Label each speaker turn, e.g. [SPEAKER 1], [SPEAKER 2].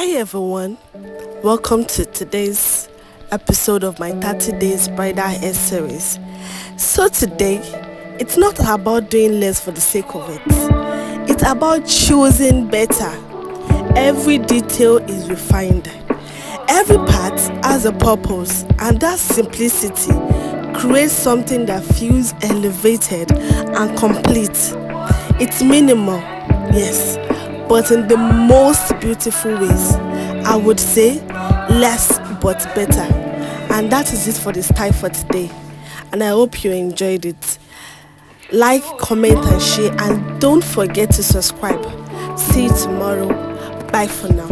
[SPEAKER 1] Hi everyone, welcome to today's episode of my 30 days bridal hair series. So today, it's not about doing less for the sake of it. It's about choosing better. Every detail is refined. Every part has a purpose, and that simplicity creates something that feels elevated and complete. It's minimal, yes, but in the most beautiful ways. I would say less but better. And that is it for the style for today. And I hope you enjoyed it. Like, comment and share, and don't forget to subscribe. See you tomorrow. Bye for now.